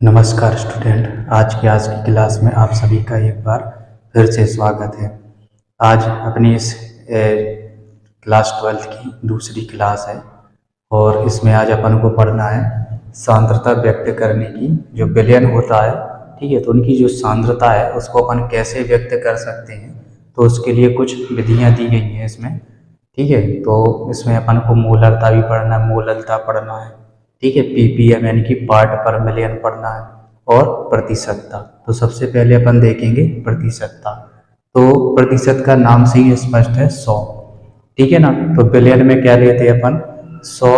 नमस्कार स्टूडेंट, आज की क्लास में आप सभी का एक बार फिर से स्वागत है। आज अपनी इस क्लास 12 की दूसरी क्लास है और इसमें आज अपन को पढ़ना है सांद्रता व्यक्त करने की। जो विलयन होता है, ठीक है, तो उनकी जो सांद्रता है उसको अपन कैसे व्यक्त कर सकते हैं, तो उसके लिए कुछ विधियाँ दी गई हैं इसमें। ठीक है, तो इसमें अपन को मोलरता भी पढ़ना है, मोललता पढ़ना है, ठीक है, पीपीएम यानी कि पार्ट पर मिलियन पढ़ना है और प्रतिशतता। तो सबसे पहले अपन देखेंगे प्रतिशतता। तो प्रतिशत का नाम से ही स्पष्ट है 100, ठीक है ना। तो बिलियन में क्या लेते हैं अपन, 100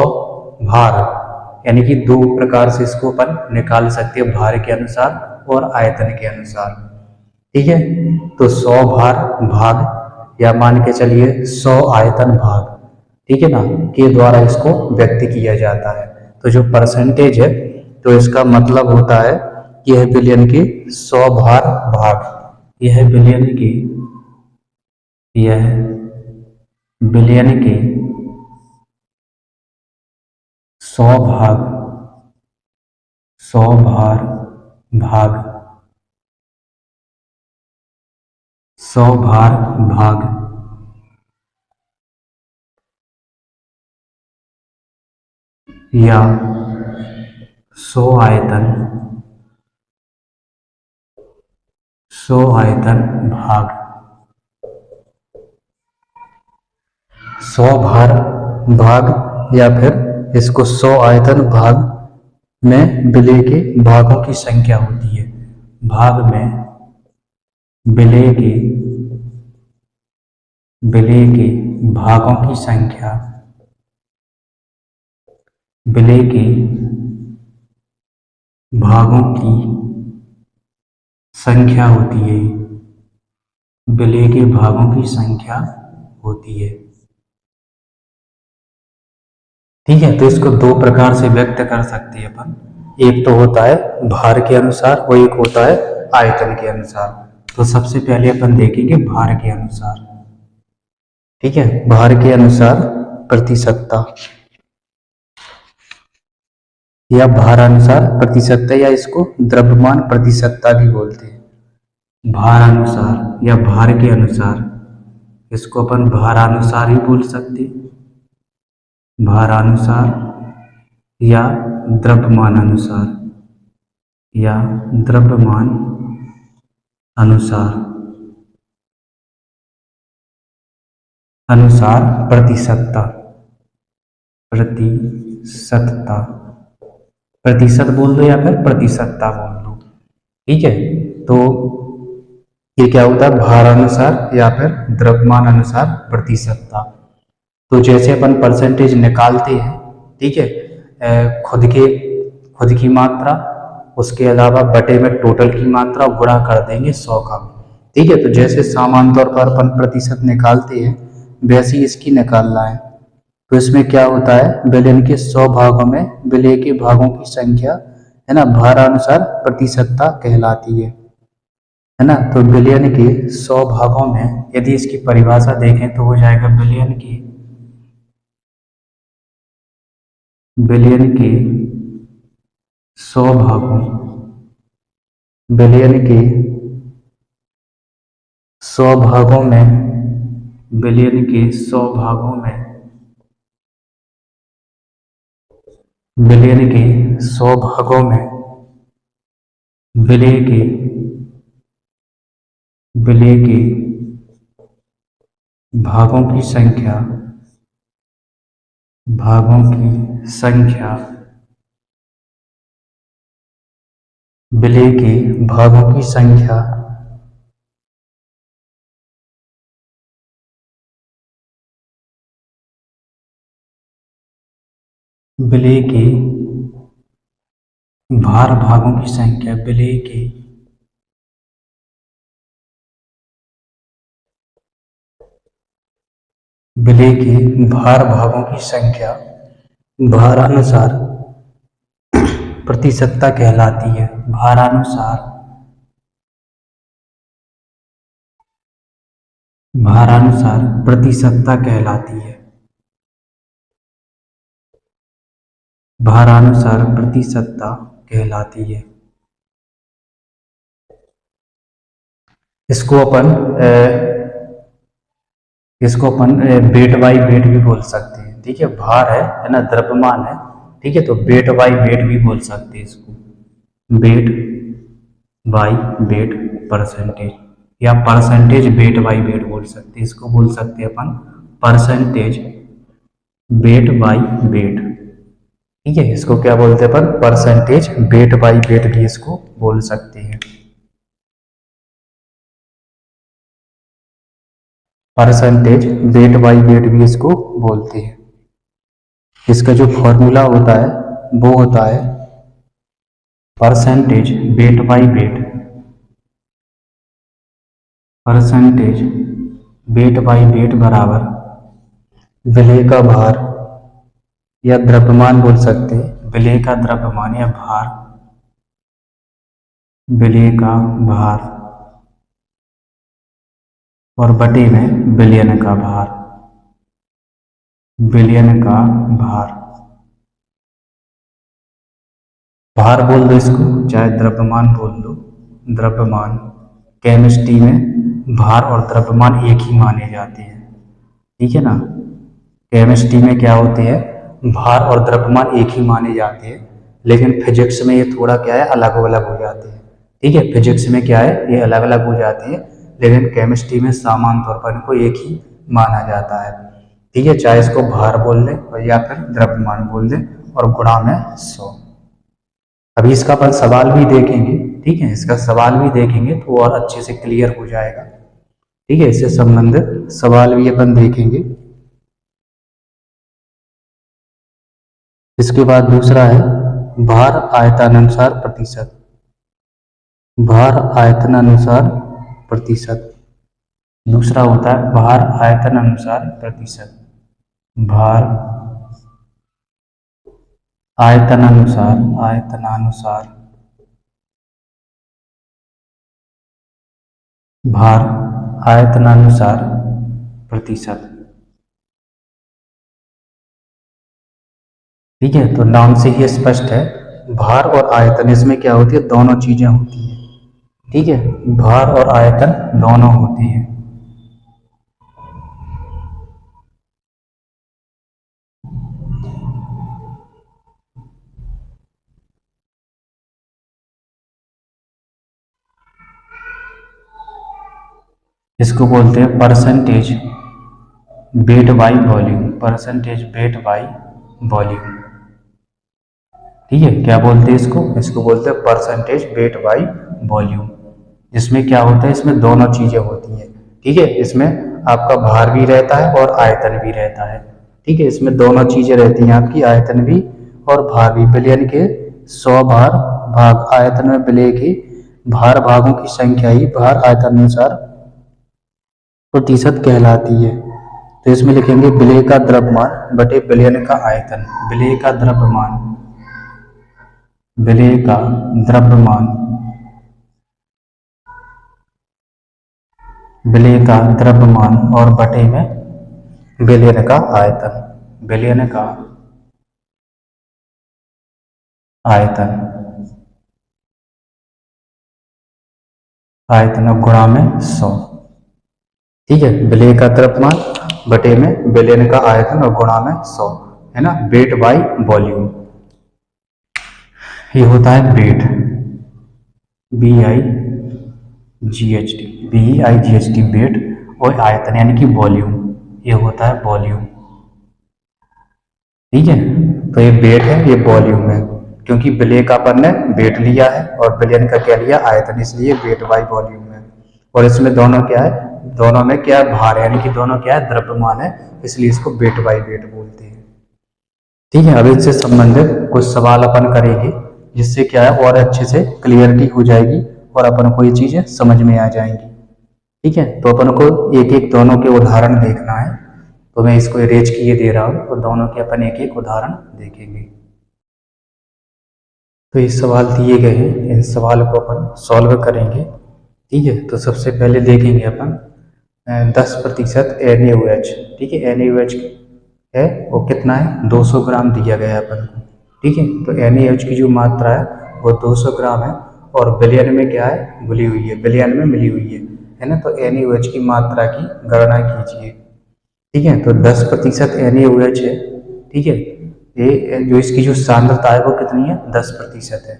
भार, यानी कि दो प्रकार से इसको अपन निकाल सकते हैं, भार के अनुसार और आयतन के अनुसार। ठीक है, तो 100 भार भाग, या मान के चलिए 100 आयतन भाग, ठीक है ना, के द्वारा इसको व्यक्त किया जाता है। तो जो परसेंटेज है, तो इसका मतलब होता है यह बिलियन की 100 भार भाग, यह बिलियन की 100 भाग, 100 भार भाग, 100 भार भाग या 100 आयतन, 100 आयतन भाग, 100 भार भाग, या फिर इसको 100 आयतन भाग में विलय के भागों की संख्या होती है। भाग में विलय के भागों की संख्या, विलय के भागों की संख्या होती है, विलय के भागों की संख्या होती है। ठीक है, तो इसको दो प्रकार से व्यक्त कर सकते हैं अपन। एक तो होता है भार के अनुसार और एक होता है आयतन के अनुसार। तो सबसे पहले अपन देखेंगे भार के अनुसार। ठीक है, भार के अनुसार प्रतिशतता या भारानुसार प्रतिशतता, या इसको द्रव्यमान प्रतिशतता भी बोलते हैं। भारानुसार या भार के अनुसार, इसको अपन भारानुसार ही बोल सकते हैं, भारानुसार या द्रव्यमान अनुसार, या द्रव्यमान अनुसार, अनुसार प्रतिशतता, प्रतिशतता, प्रतिशत बोल दो या फिर प्रतिशतता बोल दो। ठीक है, तो ये क्या होता है, भारानुसार या फिर द्रव्यमान अनुसार प्रतिशतता। तो जैसे अपन परसेंटेज निकालते हैं, ठीक है, खुद की मात्रा, उसके अलावा बटे में टोटल की मात्रा गुणा कर देंगे 100 का। ठीक है, तो जैसे सामान्य तौर पर अपन प्रतिशत निकालते हैं, वैसे ही इसकी निकालना है। तो इसमें क्या होता है, विलयन के 100 भागों में विलय के भागों की संख्या, है ना, भारानुसार प्रतिशतता कहलाती है ना। तो विलयन के 100 भागों में यदि इसकी परिभाषा देखें तो हो जाएगा विलयन के 100 भागों, विलयन के 100 भागों में, विलयन के 100 भागों में, विलयन के 100 भागों में विलय के भागों की संख्या, भागों की संख्या, विलय के भागों की संख्या विलय के भार भागों की संख्या, विलय के भार भागों की संख्या भारानुसार प्रतिशतता कहलाती है। भारानुसार प्रतिशतता कहलाती है। भारानुसार प्रतिशतता कहलाती है। इसको अपन वेट बाई वेट भी बोल सकते हैं। ठीक है, भार है ना, द्रव्यमान है। ठीक है, तो वेट बाई वेट भी बोल सकते हैं इसको, वेट बाई वेट परसेंटेज, या परसेंटेज वेट बाई वेट बोल सकते हैं। इसको बोल सकते हैं अपन परसेंटेज वेट बाई वेट। ठीक है, इसको क्या बोलते हैं अपन, परसेंटेज वेट बाई वेट भी इसको बोल सकते हैं। परसेंटेज वेट बाई वेट भी इसको बोलते हैं। इसका जो फॉर्मूला होता है वो होता है percentage weight by wait, percentage weight by wait बराबर विलेय का भार, या द्रव्यमान बोल सकते हैं, विलेय का द्रव्यमान या भार, विलेय का भार और बटे में विलयन का भार, विलयन का भार। भार बोल दो इसको, चाहे द्रव्यमान बोल दो, द्रव्यमान। केमिस्ट्री में भार और द्रव्यमान एक ही माने जाते हैं। ठीक है ना, केमिस्ट्री में क्या होते हैं, भार और द्रव्यमान एक ही माने जाते हैं, लेकिन फिजिक्स में ये थोड़ा क्या है, अलग अलग हो जाते हैं। ठीक है, फिजिक्स में क्या है, ये अलग अलग हो जाते हैं, लेकिन केमिस्ट्री में सामान्य तौर पर इनको एक ही माना जाता है। ठीक है, चाहे इसको भार बोल दें और या फिर द्रव्यमान बोल दें, और गुणा में 100। अभी इसका अपन सवाल भी देखेंगे। ठीक है, इसका सवाल भी देखेंगे तो और अच्छे से क्लियर हो जाएगा। ठीक है, इससे संबंधित सवाल भी अपन देखेंगे। इसके बाद दूसरा है भार आयतनानुसार प्रतिशत, भार आयतनानुसार प्रतिशत। दूसरा होता है भार आयतनानुसार प्रतिशत, भार आयतनानुसार, आयतनानुसार भार आयतनानुसार प्रतिशत। ठीक है, तो नाम से ही स्पष्ट है, भार और आयतन इसमें क्या होती है, दोनों चीजें होती है। ठीक है, भार और आयतन दोनों होती है। इसको बोलते हैं percentage weight by volume, percentage weight by volume. ठीक है, क्या बोलते हैं इसको, इसको बोलते हैं परसेंटेज वेट बाई वॉल्यूम। इसमें क्या होता है, इसमें दोनों चीजें होती हैं। ठीक है, इसमें आपका भार भी रहता है और आयतन भी रहता है। ठीक है, इसमें दोनों चीजें रहती हैं आपकी, आयतन भी और भार भी। विलयन के 100 भार भाग आयतन में विलय की भार भागों की संख्या ही भार आयतनानुसार प्रतिशत कहलाती है। तो इसमें लिखेंगे विलय का द्रव्यमान बटे विलयन का आयतन, विलय का द्रव्यमान, विलय का द्रव्यमान, विलय का द्रव्यमान और बटे में विलयन का आयतन, विलयन का आयतन, आयतन गुणा में 100। ठीक है, विलय का द्रव्यमान बटे में विलयन का आयतन और गुणा में 100, है ना, वेट बाई वॉल्यूम। ये होता है वेट, BIGHT, BIGHT वेट, और आयतन यानी कि वॉल्यूम, ये होता है वॉल्यूम। ठीक है, तो ये वेट है, ये वॉल्यूम है, क्योंकि विलय का अपन ने वेट लिया है और विलयन का क्या लिया, आयतन, इसलिए वेट बाई वॉल्यूम है। और इसमें दोनों क्या है, दोनों में क्या है, भार, यानी कि दोनों क्या है, द्रव्यमान है, इसलिए इसको वेट बाई वेट बोलते हैं। ठीक है, अब इनसे संबंधित कुछ सवाल अपन करेंगे, जिससे क्या है और अच्छे से क्लियरिटी हो जाएगी और अपन को ये चीजें समझ में आ जाएंगी। ठीक है, तो अपन को एक एक दोनों के उदाहरण देखना है, तो मैं इसको इरेज किए दे रहा हूँ, तो दोनों के अपन एक एक उदाहरण देखेंगे। तो ये सवाल दिए गए हैं, इन सवाल को अपन सॉल्व करेंगे। ठीक है, तो सबसे पहले देखेंगे अपन 10% NaOH। ठीक है, NaOH है वो कितना है, 200 ग्राम दिया गया है अपन को। ठीक है, तो NaOH की जो मात्रा है वो 200 ग्राम है, और विलयन में क्या है, घुली हुई है, विलयन में मिली हुई है है ना, तो NaOH की मात्रा की गणना कीजिए। ठीक है, तो 10% NaOH है। ठीक है, ये जो इसकी जो सांद्रता है वो कितनी है, 10% है।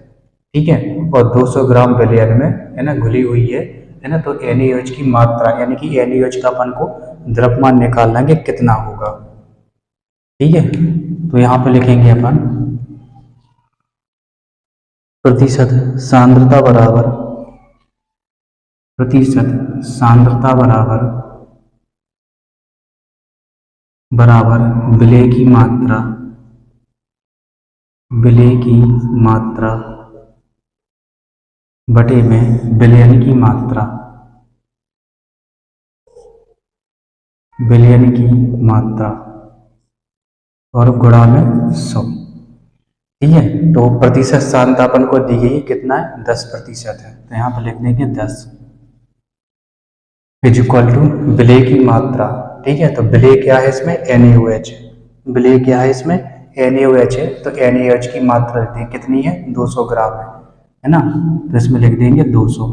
ठीक है, और 200 ग्राम विलयन में, है ना, घुली हुई है ना, तो NaOH की मात्रा यानी कि NaOH का अपन को द्रव्यमान निकालना है कि कितना होगा। ठीक है, तो यहाँ पे लिखेंगे अपन प्रतिशत सांद्रता बराबर, प्रतिशत सांद्रता बराबर विलय की मात्रा, विलय की मात्रा बटे में विलयन की मात्रा, विलयन की मात्रा और गुणा में 100। ठीक है, तो प्रतिशत सांद्रता अपन को दी गई कितना है, 10% है, तो यहाँ पर लिख देंगे 10 इज इक्वल टू विलय की मात्रा। ठीक है, तो विलय क्या है इसमें, NaOH, विलय क्या है इसमें, NaOH है, तो NaOH की मात्रा लिखते हैं कितनी है, 200 ग्राम है ना, तो इसमें लिख देंगे 200।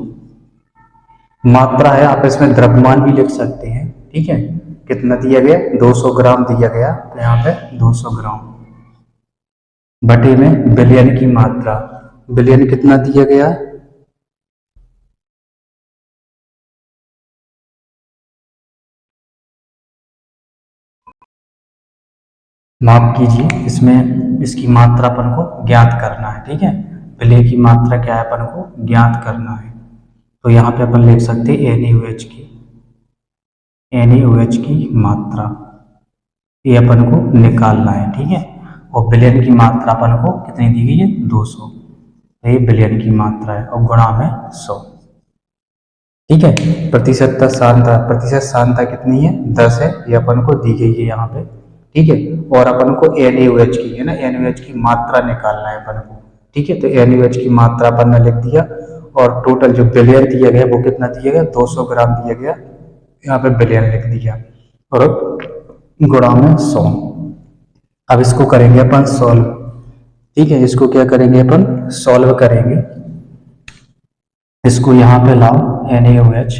मात्रा है, आप इसमें द्रव्यमान भी लिख सकते हैं। ठीक है, कितना दिया गया, 200 ग्राम दिया गया, तो यहाँ पे 200 ग्राम बटे में विलयन की मात्रा, विलयन कितना दिया गया, माफ कीजिए, इसमें इसकी मात्रा अपन को ज्ञात करना है। ठीक है, विलय की मात्रा क्या है, अपन को ज्ञात करना है, तो यहाँ पे अपन लिख सकते हैं NaOH की, NaOH की मात्रा ये अपन को निकालना है। ठीक है, और विलयन की मात्रा अपन को कितनी दी गई है, 200, तो ये विलयन की मात्रा है और गुणा में 100। ठीक है, प्रतिशत सांद्रता, प्रतिशत सांद्रता कितनी है, 10 है, ये अपन को दी गई है यहाँ पे। ठीक है, और अपन को NaOH की, है ना, NaOH की मात्रा निकालना है अपन को। ठीक है, तो NaOH की मात्रा अपन ने लिख दिया, और टोटल जो विलयन दिया गया वो कितना दिया गया, 200 ग्राम दिया गया, यहाँ पे विलयन लिख दिया और गुणा में 100। अब इसको करेंगे अपन सॉल्व। ठीक है, इसको क्या करेंगे अपन, सॉल्व करेंगे। इसको यहाँ पे लाओ, NaOH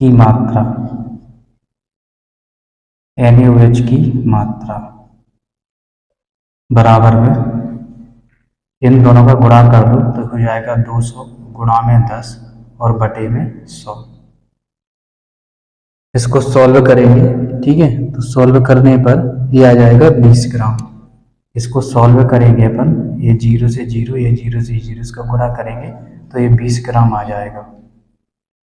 की मात्रा, NaOH की मात्रा बराबर में इन दोनों का गुणा कर दो तो हो जाएगा 200 गुणा में 10 और बटे में 100। इसको सॉल्व करेंगे। ठीक है, तो सॉल्व करने पर ये आ जाएगा 20 ग्राम। इसको सॉल्व करेंगे अपन, ये 0 से 0, ये 0 से 0, इसका गुणा करेंगे तो ये 20 ग्राम आ जाएगा।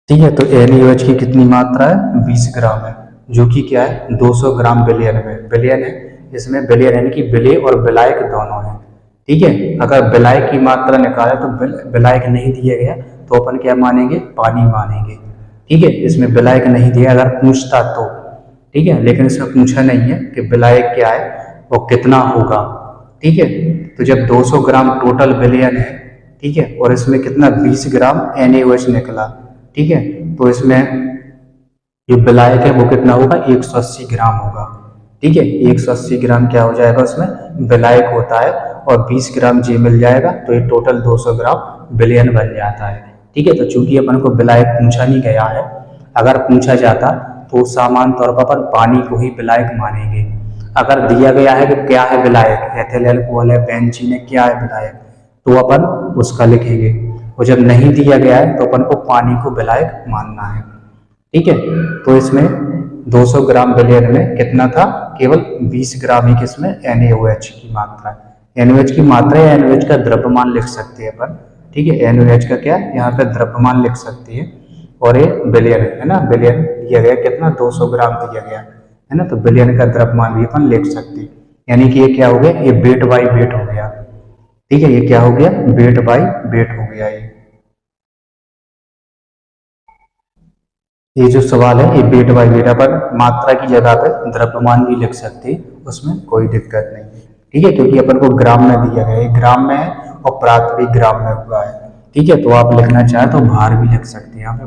ठीक है, तो NaOH की कितनी मात्रा है, 20 ग्राम है, जो कि क्या है, 200 ग्राम विलयन में, विलयन है, इसमें विलयन यानी कि विलय और विलायक दोनों है। ठीक है, अगर विलायक की मात्रा निकाले तो विलायक नहीं दिया गया तो अपन क्या मानेंगे, पानी मानेंगे। ठीक है, इसमें विलायक नहीं दिया, अगर पूछता तो। ठीक है, लेकिन इसमें पूछा नहीं है कि विलायक क्या है वो कितना होगा। ठीक है, तो जब 200 ग्राम टोटल विलयन है, ठीक है, और इसमें कितना 20 ग्राम NaOH निकला। ठीक है, तो इसमें जो विलायक है वो कितना होगा, 180 ग्राम होगा। ठीक है, 180 ग्राम क्या हो जाएगा, उसमें विलायक होता है, और 20 ग्राम जी मिल जाएगा, तो ये टोटल 200 ग्राम विलयन बन जाता है। ठीक है, तो चूंकि अपन को विलायक पूछा नहीं गया है, अगर पूछा जाता तो सामान्य तौर पर अपन पानी को ही विलायक मानेंगे। अगर दिया गया है कि क्या है विलायक, एथिल अल्कोहल है, बेंजीन है, क्या है विलायक, तो अपन उसका लिखेंगे, और जब नहीं दिया गया है तो अपन को पानी को विलायक मानना है। ठीक है, तो इसमें 200 ग्राम विलयन में कितना था, केवल 20 ग्राम ही किसमें NaOH की मात्रा है। NaOH की मात्रा या NaOH का द्रव्यमान लिख सकते हैं अपन। ठीक है, NaOH का क्या, यहाँ पे द्रव्यमान लिख सकते हैं, और ये विलयन है ना, विलयन दिया गया कितना, 200 ग्राम दिया गया है ना, तो विलयन का द्रव्यमान भी अपन लिख सकते हैं। यानी कि ये क्या हो गया, ये वेट बाई वेट हो गया। ठीक है, ये क्या हो गया, वेट बाई वेट हो गया। ये जो सवाल है ये वेट बाई वेट, अपन मात्रा की जगह पे द्रव्यमान भी लिख सकते हैं, उसमें कोई दिक्कत नहीं है। ठीक है, क्योंकि अपन को ग्राम में दिया गया है, ग्राम में है और प्राप्त भी ग्राम में हुआ है। ठीक है, तो आप लिखना चाहे तो भार भी लिख सकते हैं, यहाँ पे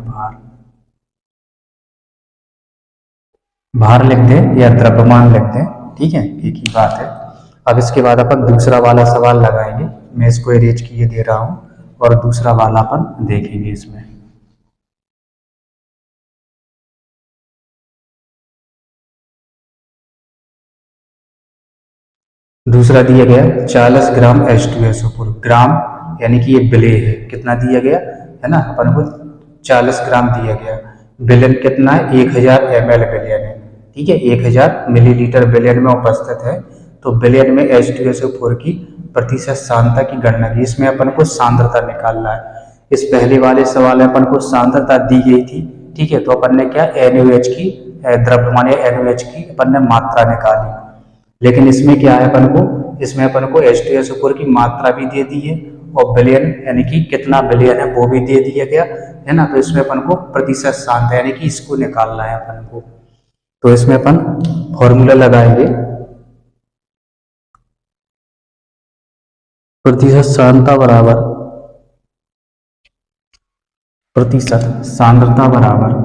भार लिख दें या द्रव्यमान लिख दें, ठीक है, एक ही बात है। अब इसके बाद अपन दूसरा वाला सवाल लगाएंगे, मैं इसको अरेंज किए दे रहा हूँ, और दूसरा वाला अपन देखेंगे इसमें। दूसरा दिया गया 40 ग्राम H2SO4, ग्राम यानी कि ये बिले है, कितना दिया गया है ना, अपन को 40 ग्राम दिया गया। बिलियन कितना है, 1000 ml बिलियन है, ठीक है, 1000 मिलीलीटर बिलियन में उपस्थित है। तो बिलियन में H2SO4 की प्रतिशत सांद्रता की गणना की, इसमें अपन को सांद्रता निकालना है। इस पहले वाले सवाल में अपन को सांद्रता दी गई थी, ठीक है, तो अपन ने क्या NaOH की द्रव्यमान या NaOH की अपन ने मात्रा निकाली। लेकिन इसमें क्या है, इसमें अपन को H2SO4 की मात्रा भी दे दी है और बिलियन यानी कि कितना बिलियन है वो भी दे दिया गया है ना। तो इसमें अपन को प्रतिशत सांद्रता यानी कि इसको निकालना है अपन को। तो इसमें अपन फॉर्मूला लगाएंगे, प्रतिशत सांद्रता बराबर प्रतिशत सांद्रता बराबर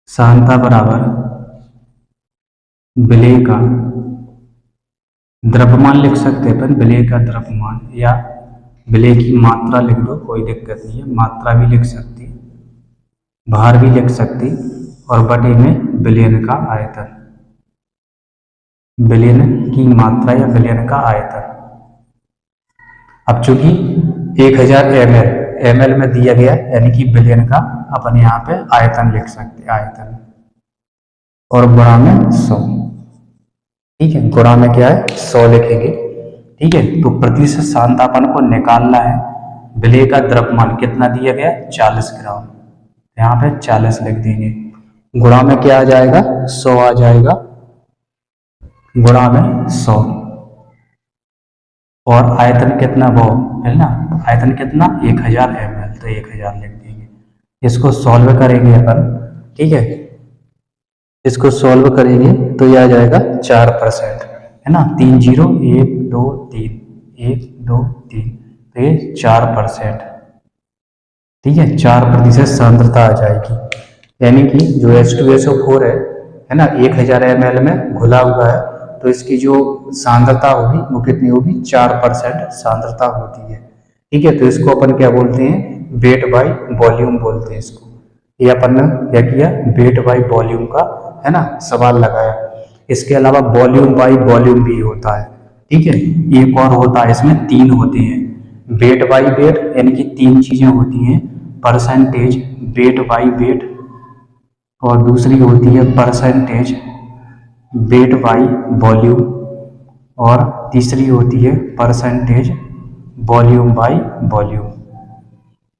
सांद्रता बराबर विलेय का द्रव्यमान लिख सकते हैं अपन, विलेय का द्रव्यमान या विलेय की मात्रा लिख दो, कोई दिक्कत नहीं है, मात्रा भी लिख सकती, भार भी लिख सकती, और बटे में बिलियन का आयतन, बिलियन की मात्रा या बिलियन का आयतन। अब चूंकि 1000 ml में दिया गया यानी कि बिलियन का अपन यहाँ पे आयतन लिख सकते, आयतन, और गुणा में 100, ठीक है, गुणा में क्या है 100 लिखेंगे, ठीक है। तो प्रतिशत सांद्रता अपन को निकालना है, विलेय का द्रव्यमान कितना दिया गया 40 ग्राम, यहाँ पे 40 लिख देंगे, गुणा में क्या आ जाएगा 100 आ जाएगा, गुणा में 100, और आयतन कितना वो है ना, आयतन कितना 1000 ml, तो 1000 लिख देंगे। इसको सॉल्व करेंगे अपन, ठीक है, इसको सॉल्व करेंगे तो ये आ जाएगा 4%, है ना, 3 0 1 2 3 1 2 3, तो ये 4%, ठीक है, 4% सांद्रता आ जाएगी। यानी कि जो H2SO4 है ना, 1000 ml में घुला हुआ है, तो इसकी जो सांद्रता होगी वो कितनी होगी 4% सांद्रता होती है, ठीक है। तो इसको अपन क्या बोलते हैं, वेट बाय वॉल्यूम बोलते हैं इसको। ये अपन ने क्या किया, वेट बाय वॉल्यूम का है ना सवाल लगाया। इसके अलावा वॉल्यूम बाय वॉल्यूम भी होता है, ठीक है, एक और होता है, इसमें 3 होते हैं, वेट बाय वेट यानी कि 3 चीजें होती हैं, परसेंटेज वेट बाय वेट, और दूसरी होती है परसेंटेज वेट बाय वॉल्यूम, और तीसरी होती है परसेंटेज वॉल्यूम बाय वॉल्यूम,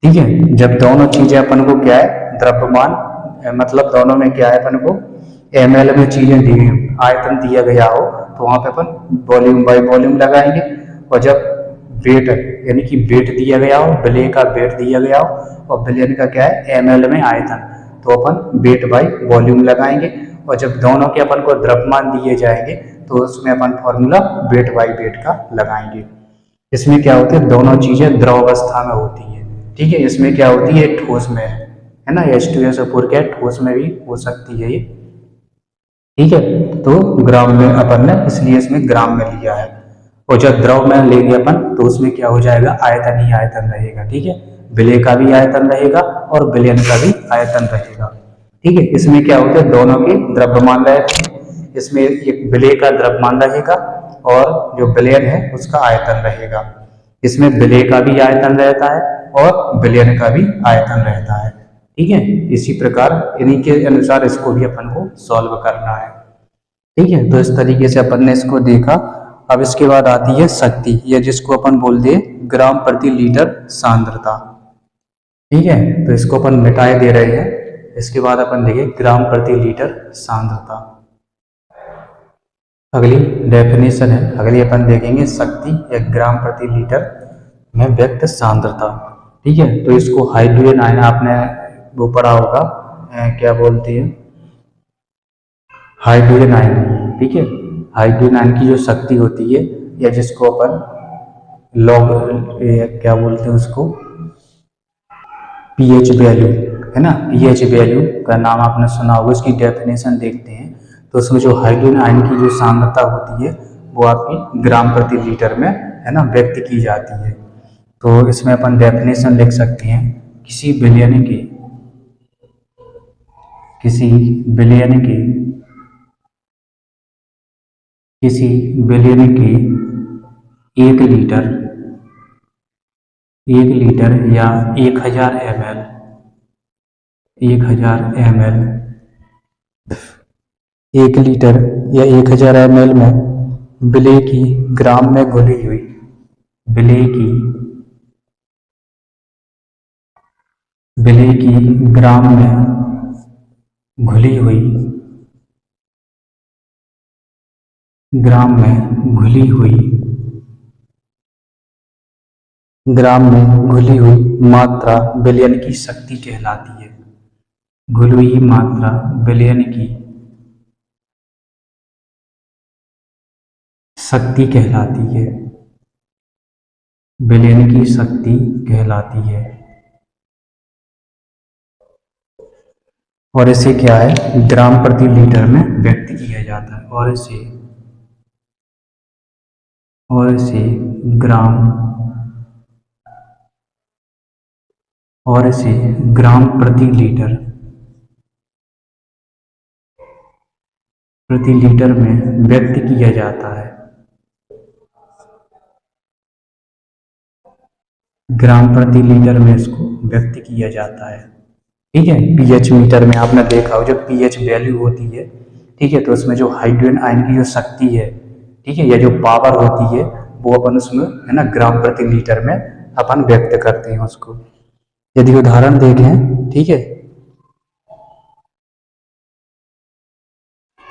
ठीक है। जब दोनों चीजें अपन को क्या है द्रव्यमान, मतलब दोनों में क्या है अपन को ml में चीजें दी गई, आयतन दिया गया हो, तो वहां पे अपन वॉल्यूम बाय वॉल्यूम लगाएंगे। और जब वेट यानी कि वेट दिया गया हो, विलेय का वेट दिया गया हो, और विलेय का क्या है ml में आयतन, तो अपन वेट बाय वॉल्यूम लगाएंगे। और जब दोनों के अपन को द्रव्यमान दिए जाएंगे तो उसमें अपन फॉर्मूला वेट बाय वेट का लगाएंगे। इसमें क्या होती है, दोनों चीजें द्रव अवस्था में होती है, ठीक है। इसमें क्या होती है, ठोस में है ना, H2SO4 क्या ठोस में भी हो सकती है ये, ठीक है। तो ग्राम में अपन ने इसलिए इसमें ग्राम में लिया है, और जब द्रव में लेंगे अपन तो उसमें क्या हो जाएगा, आयतन ही आयतन रहेगा, ठीक है, विलेय का भी आयतन रहेगा और विलयन का भी आयतन रहेगा, ठीक है। इसमें क्या होता है, दोनों के द्रव्यमान रहते हैं, इसमें एक विलेय का द्रव्यमान रहेगा और जो विलयन है उसका आयतन रहेगा। इसमें विलेय का भी आयतन रहता है और विलयन का भी आयतन रहता है, ठीक है। इसी प्रकार इन्हीं के अनुसार इसको भी अपन को सॉल्व करना है, ठीक है। तो इस तरीके से अपन ने इसको देखा। अब इसके बाद आती है शक्ति, या जिसको अपन बोलते हैं ग्राम प्रति लीटर सांद्रता, ठीक है। तो इसको अपन मिटाए दे रहे हैं। इसके बाद अपन देखें ग्राम प्रति लीटर सांद्रता। अगली डेफिनेशन है, अगली अपन देखेंगे शक्ति या ग्राम प्रति लीटर में व्यक्त सांद्रता, ठीक है। तो इसको हाइड्रोजन आयन आपने वो पढ़ा होगा, क्या बोलते हैं हाइड्रोजन आयन, ठीक है। हाइड्रोजन आयन की जो शक्ति होती है, या जिसको अपन लॉग क्या बोलते हैं उसको पीएच वैल्यू, है ना, पीएच वैल्यू का नाम आपने सुना होगा। इसकी डेफिनेशन देखते हैं तो उसमें जो हाइड्रोजन आयन की जो सांद्रता होती है वो आपकी ग्राम प्रति लीटर में है ना व्यक्त की जाती है। तो इसमें अपन डेफिनेशन लिख सकते हैं, किसी विलयन की किसी विलयन के 1 लीटर या 1000 ml 1 लीटर या 1000 ml में विलेय की ग्राम में घुली हुई विलेय की ग्राम में घुली हुई मात्रा विलयन की शक्ति कहलाती है। घुली हुई मात्रा विलयन की शक्ति कहलाती है। और इसे क्या है, ग्राम प्रति लीटर में व्यक्त किया जाता है। और इसे ग्राम प्रति लीटर में व्यक्त किया जाता है। ग्राम प्रति लीटर में इसको व्यक्त किया जाता है। ठीक है, पीएच मीटर में आपने देखा हो, जब पीएच वैल्यू होती है, ठीक है, तो उसमें जो हाइड्रोजन आयन की जो शक्ति है, ठीक है, या जो पावर होती है, वो अपन उसमें है ना ग्राम प्रति लीटर में अपन व्यक्त करते हैं उसको। यदि उदाहरण देखें, ठीक है,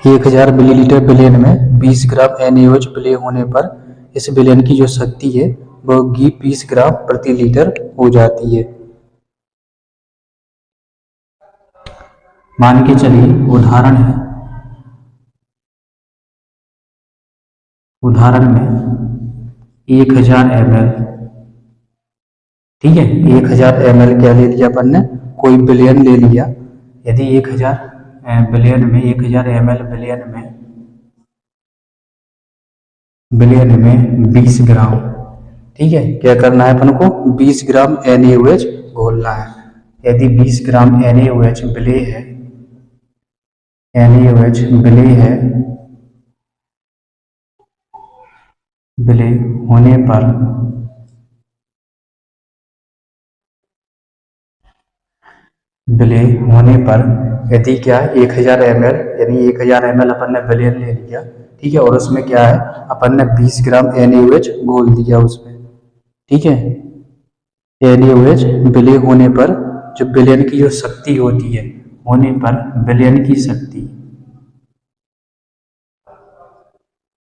1000 मिलीलीटर विलयन में 20 ग्राम NaOH विलय होने पर इस विलयन की जो शक्ति है वो 20 ग्राम प्रति लीटर हो जाती है। मान के चलिए उदाहरण में 1000 ml, ठीक है, 1000 ml क्या ले लिया अपन ने, कोई विलयन ले लिया। यदि 1000 ml विलयन में 20 ग्राम, ठीक है, क्या करना है अपन को, 20 ग्राम NaOH घोलना है। यदि 20 ग्राम NaOH विलय है विलय होने पर यदि क्या है 1000 ml, यानी 1000 ml अपन ने विलयन ले लिया, ठीक है, और उसमें क्या है अपन ने 20 ग्राम NaOH घोल दिया उसमें, ठीक है। NaOH विलय होने पर जो विलयन की जो शक्ति होती है,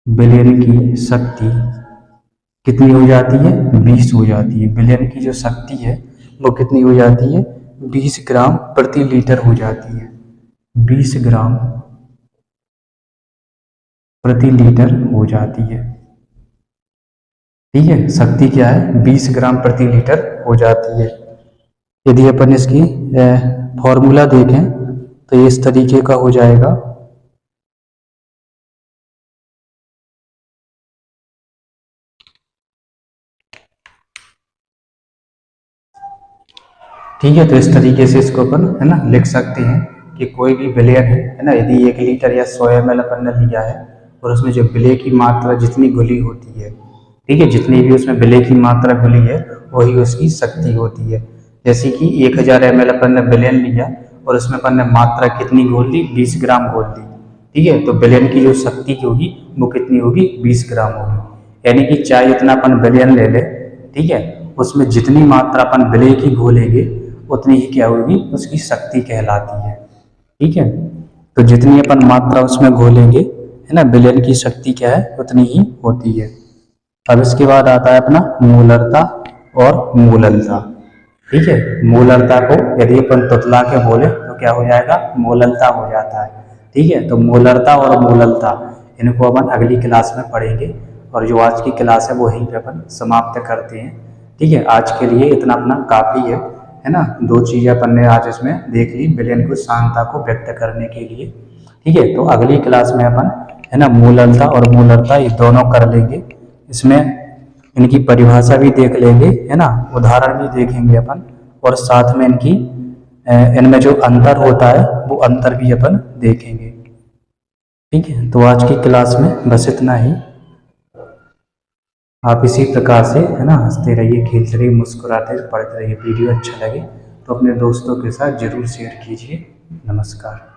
विलयन की शक्ति कितनी हो जाती है, 20 हो जाती है। विलयन की जो शक्ति है वो कितनी हो जाती है, 20 ग्राम प्रति लीटर हो जाती है। 20 ग्राम प्रति लीटर हो जाती है, ठीक है। शक्ति क्या है, 20 ग्राम प्रति लीटर हो जाती है। यदि अपन इसकी फॉर्मूला देखें तो ये इस तरीके का हो जाएगा, ठीक है। तो इस तरीके से इसको अपन है ना लिख सकते हैं कि कोई भी विलयन है ना, यदि 1 लीटर या 100 ml अपन ने लिया है और उसमें जो विलय की मात्रा जितनी घुली होती है, ठीक है, जितनी भी उसमें विलय की मात्रा घुली है वही उसकी शक्ति होती है। जैसे कि 1000 ml अपन ने विलयन लिया और उसमें अपन ने मात्रा कितनी घोल दी, 20 ग्राम घोल दी, ठीक है, तो विलयन की जो शक्ति होगी वो कितनी होगी, 20 ग्राम होगी। यानी कि चाहे जितना अपन विलयन ले ले, ठीक है, उसमें जितनी मात्रा अपन विलय की घोलेंगे उतनी ही क्या होगी, उसकी शक्ति कहलाती है, ठीक है। तो जितनी अपन मात्रा उसमें घोलेंगे है ना, विलयन की शक्ति क्या है, उतनी ही होती है। अब इसके बाद आता है अपना मोलरता और मोललता, ठीक है। मोलरता को यदि अपन तुतला के बोले तो क्या हो जाएगा, मोललता हो जाता है, ठीक है। तो मोलरता और मोललता इनको अपन अगली क्लास में पढ़ेंगे, और जो आज की क्लास है वो यहीं पे अपन समाप्त करते हैं, ठीक है। आज के लिए इतना अपना काफ़ी है ना। 2 चीज़ें अपन ने आज इसमें देख ली, विलयन को शांतता को व्यक्त करने के लिए, ठीक है। तो अगली क्लास में अपन है ना मोललता और मोलरता ये दोनों कर लेंगे, इसमें इनकी परिभाषा भी देख लेंगे, है ना, उदाहरण भी देखेंगे अपन, और साथ में इनमें जो अंतर होता है वो अंतर भी अपन देखेंगे। ठीक है, तो आज की क्लास में बस इतना ही। आप इसी प्रकार से है ना हंसते रहिए, खेलते रहिए, मुस्कुराते पढ़ते रहिए। वीडियो अच्छा लगे तो अपने दोस्तों के साथ ज़रूर शेयर कीजिए। नमस्कार।